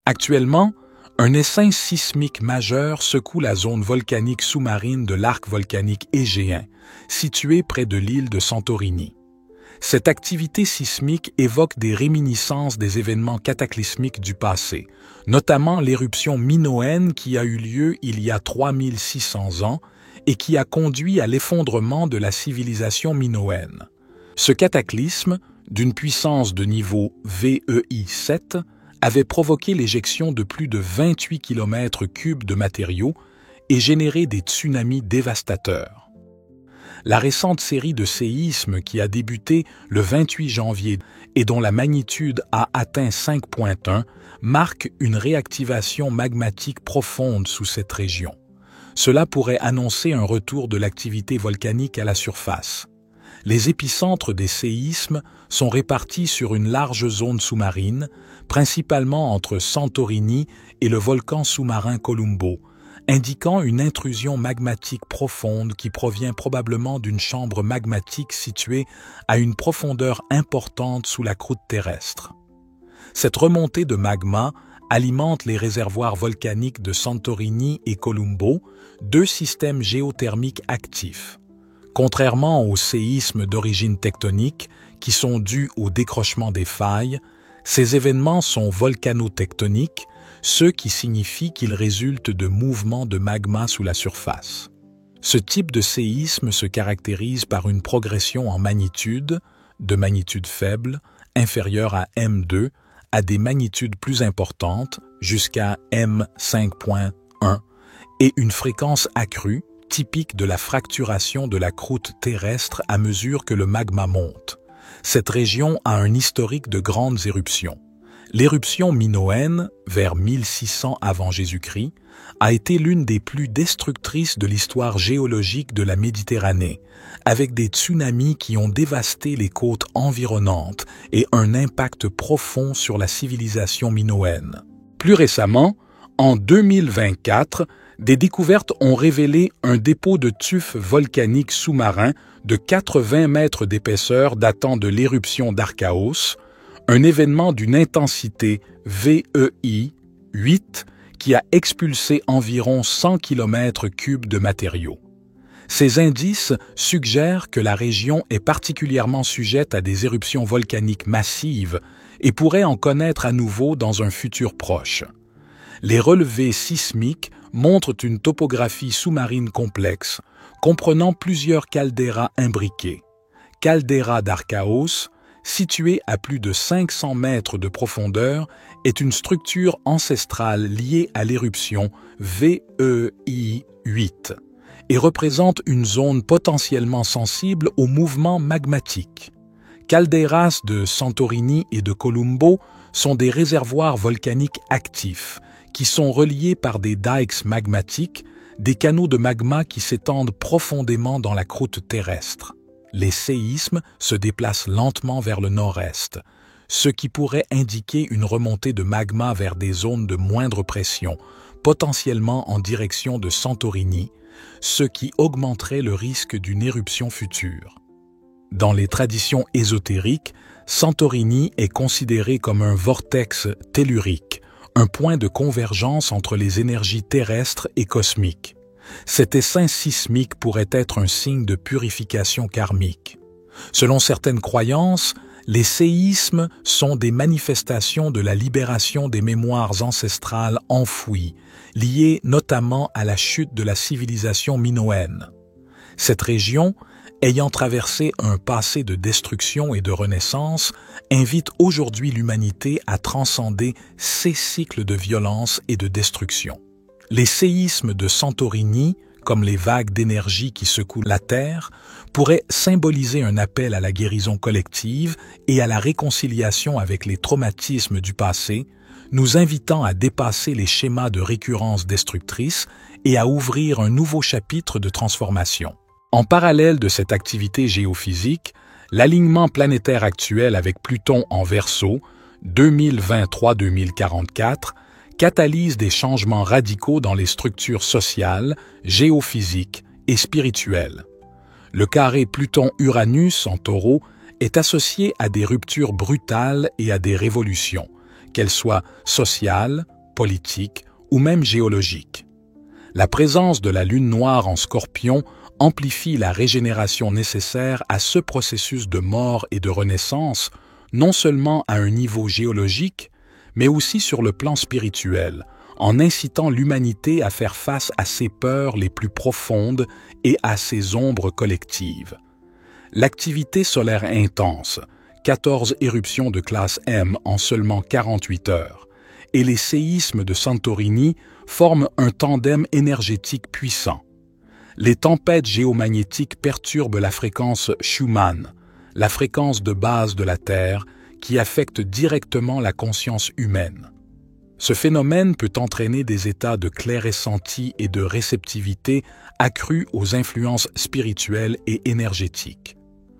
Actuellement, un essaim sismique majeur secoue la zone volcanique sous-marine de l'arc volcanique égéen, situé près de l'île de Santorini. Cette activité sismique évoque des réminiscences des événements cataclysmiques du passé, notamment l'éruption minoenne qui a eu lieu il y a 3600 ans et qui a conduit à l'effondrement de la civilisation minoenne. Ce cataclysme, d'une puissance de niveau VEI 7, avait provoqué l'éjection de plus de 28 km3 de matériaux et généré des tsunamis dévastateurs. La récente série de séismes qui a débuté le 28 janvier et dont la magnitude a atteint 5.1 marque une réactivation magmatique profonde sous cette région. Cela pourrait annoncer un retour de l'activité volcanique à la surface. Les épicentres des séismes sont répartis sur une large zone sous-marine, principalement entre Santorini et le volcan sous-marin Columbo, indiquant une intrusion magmatique profonde qui provient probablement d'une chambre magmatique située à une profondeur importante sous la croûte terrestre. Cette remontée de magma alimente les réservoirs volcaniques de Santorini et Columbo, deux systèmes géothermiques actifs. Contrairement aux séismes d'origine tectonique, qui sont dus au décrochement des failles, ces événements sont volcanotectoniques, ce qui signifie qu'ils résultent de mouvements de magma sous la surface. Ce type de séisme se caractérise par une progression en magnitude, de magnitude faible, inférieure à M2, à des magnitudes plus importantes, jusqu'à M5.1, et une fréquence accrue, typique de la fracturation de la croûte terrestre à mesure que le magma monte. Cette région a un historique de grandes éruptions. L'éruption minoenne, vers 1600 avant Jésus-Christ, a été l'une des plus destructrices de l'histoire géologique de la Méditerranée, avec des tsunamis qui ont dévasté les côtes environnantes et un impact profond sur la civilisation minoenne. Plus récemment, en 2024, des découvertes ont révélé un dépôt de tuf volcanique sous-marin de 80 mètres d'épaisseur datant de l'éruption d'Archaos, un événement d'une intensité VEI 8 qui a expulsé environ 100 km3 de matériaux. Ces indices suggèrent que la région est particulièrement sujette à des éruptions volcaniques massives et pourrait en connaître à nouveau dans un futur proche. Les relevés sismiques montrent une topographie sous-marine complexe, comprenant plusieurs calderas imbriquées. Caldeira d'Archaos, située à plus de 500 mètres de profondeur, est une structure ancestrale liée à l'éruption VEI 8 et représente une zone potentiellement sensible aux mouvements magmatiques. Caldeiras de Santorini et de Columbo sont des réservoirs volcaniques actifs qui sont reliés par des dikes magmatiques, des canaux de magma qui s'étendent profondément dans la croûte terrestre. Les séismes se déplacent lentement vers le nord-est, ce qui pourrait indiquer une remontée de magma vers des zones de moindre pression, potentiellement en direction de Santorini, ce qui augmenterait le risque d'une éruption future. Dans les traditions ésotériques, Santorini est considéré comme un vortex tellurique, un point de convergence entre les énergies terrestres et cosmiques. Cet essaim sismique pourrait être un signe de purification karmique. Selon certaines croyances, les séismes sont des manifestations de la libération des mémoires ancestrales enfouies, liées notamment à la chute de la civilisation minoenne. Cette région, ayant traversé un passé de destruction et de renaissance, invite aujourd'hui l'humanité à transcender ces cycles de violence et de destruction. Les séismes de Santorini, comme les vagues d'énergie qui secouent la Terre, pourraient symboliser un appel à la guérison collective et à la réconciliation avec les traumatismes du passé, nous invitant à dépasser les schémas de récurrence destructrice et à ouvrir un nouveau chapitre de transformation. En parallèle de cette activité géophysique, l'alignement planétaire actuel avec Pluton en Verseau, 2023-2044, catalyse des changements radicaux dans les structures sociales, géophysiques et spirituelles. Le carré Pluton-Uranus en Taureau est associé à des ruptures brutales et à des révolutions, qu'elles soient sociales, politiques ou même géologiques. La présence de la lune noire en Scorpion amplifie la régénération nécessaire à ce processus de mort et de renaissance, non seulement à un niveau géologique, mais aussi sur le plan spirituel, en incitant l'humanité à faire face à ses peurs les plus profondes et à ses ombres collectives. L'activité solaire intense, 14 éruptions de classe M en seulement 48 heures, et les séismes de Santorini forment un tandem énergétique puissant. Les tempêtes géomagnétiques perturbent la fréquence Schumann, la fréquence de base de la Terre, qui affecte directement la conscience humaine. Ce phénomène peut entraîner des états de clair-ressenti et de réceptivité accrus aux influences spirituelles et énergétiques.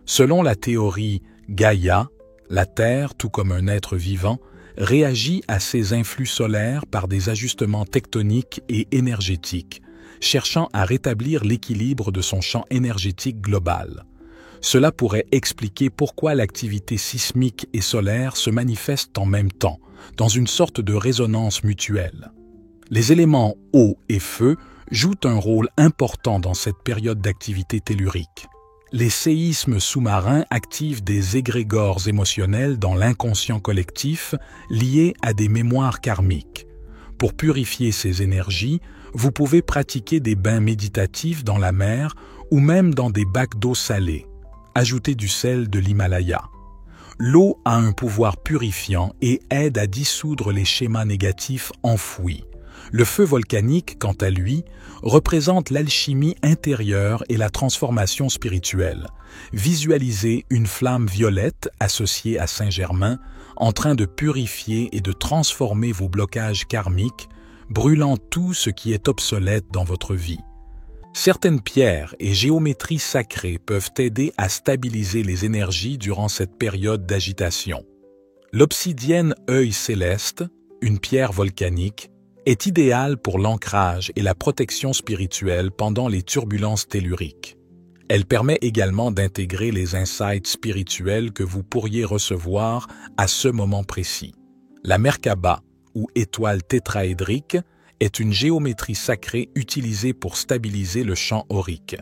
Selon la théorie Gaïa, la Terre, tout comme un être vivant, réagit à ces influx solaires par des ajustements tectoniques et énergétiques, cherchant à rétablir l'équilibre de son champ énergétique global. Cela pourrait expliquer pourquoi l'activité sismique et solaire se manifeste en même temps, dans une sorte de résonance mutuelle. Les éléments eau et feu jouent un rôle important dans cette période d'activité tellurique. Les séismes sous-marins activent des égrégores émotionnels dans l'inconscient collectif liés à des mémoires karmiques. Pour purifier ces énergies, vous pouvez pratiquer des bains méditatifs dans la mer ou même dans des bacs d'eau salée. Ajoutez du sel de l'Himalaya. L'eau a un pouvoir purifiant et aide à dissoudre les schémas négatifs enfouis. Le feu volcanique, quant à lui, représente l'alchimie intérieure et la transformation spirituelle. Visualisez une flamme violette associée à Saint-Germain, en train de purifier et de transformer vos blocages karmiques, brûlant tout ce qui est obsolète dans votre vie. Certaines pierres et géométries sacrées peuvent aider à stabiliser les énergies durant cette période d'agitation. L'obsidienne œil céleste, une pierre volcanique, est idéale pour l'ancrage et la protection spirituelle pendant les turbulences telluriques. Elle permet également d'intégrer les insights spirituels que vous pourriez recevoir à ce moment précis. La Merkaba, ou étoile tétraédrique, est une géométrie sacrée utilisée pour stabiliser le champ aurique.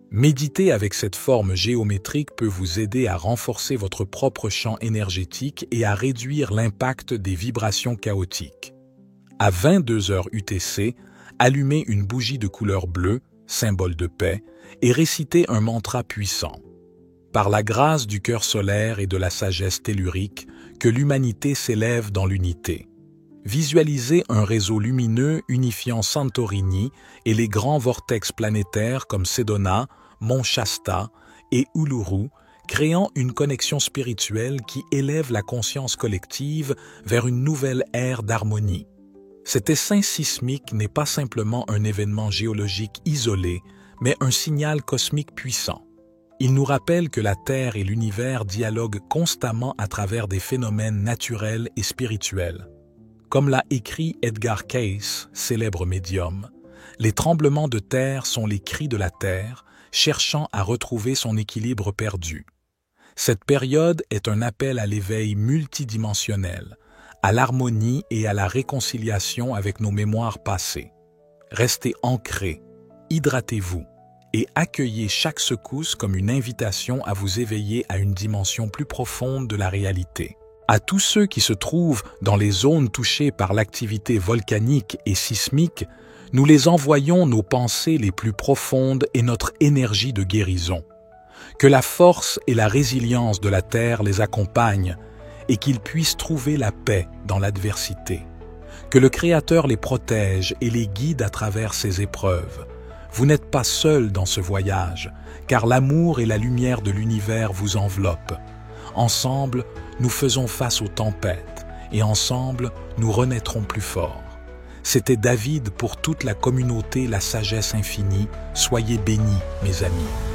Méditer avec cette forme géométrique peut vous aider à renforcer votre propre champ énergétique et à réduire l'impact des vibrations chaotiques. À 22h UTC, allumez une bougie de couleur bleue, symbole de paix, et récitez un mantra puissant. Par la grâce du cœur solaire et de la sagesse tellurique, que l'humanité s'élève dans l'unité. Visualisez un réseau lumineux unifiant Santorini et les grands vortex planétaires comme Sedona, Mont Shasta et Uluru, créant une connexion spirituelle qui élève la conscience collective vers une nouvelle ère d'harmonie. Cet essaim sismique n'est pas simplement un événement géologique isolé, mais un signal cosmique puissant. Il nous rappelle que la Terre et l'univers dialoguent constamment à travers des phénomènes naturels et spirituels. Comme l'a écrit Edgar Cayce, célèbre médium, les tremblements de terre sont les cris de la Terre, cherchant à retrouver son équilibre perdu. Cette période est un appel à l'éveil multidimensionnel, à l'harmonie et à la réconciliation avec nos mémoires passées. Restez ancrés, hydratez-vous et accueillez chaque secousse comme une invitation à vous éveiller à une dimension plus profonde de la réalité. À tous ceux qui se trouvent dans les zones touchées par l'activité volcanique et sismique, nous les envoyons nos pensées les plus profondes et notre énergie de guérison. Que la force et la résilience de la Terre les accompagnent et qu'ils puissent trouver la paix dans l'adversité. Que le Créateur les protège et les guide à travers ces épreuves. Vous n'êtes pas seuls dans ce voyage, car l'amour et la lumière de l'univers vous enveloppent. Ensemble, nous faisons face aux tempêtes et ensemble, nous renaîtrons plus forts. C'était David pour toute la communauté La Sagesse Infinie. Soyez bénis, mes amis.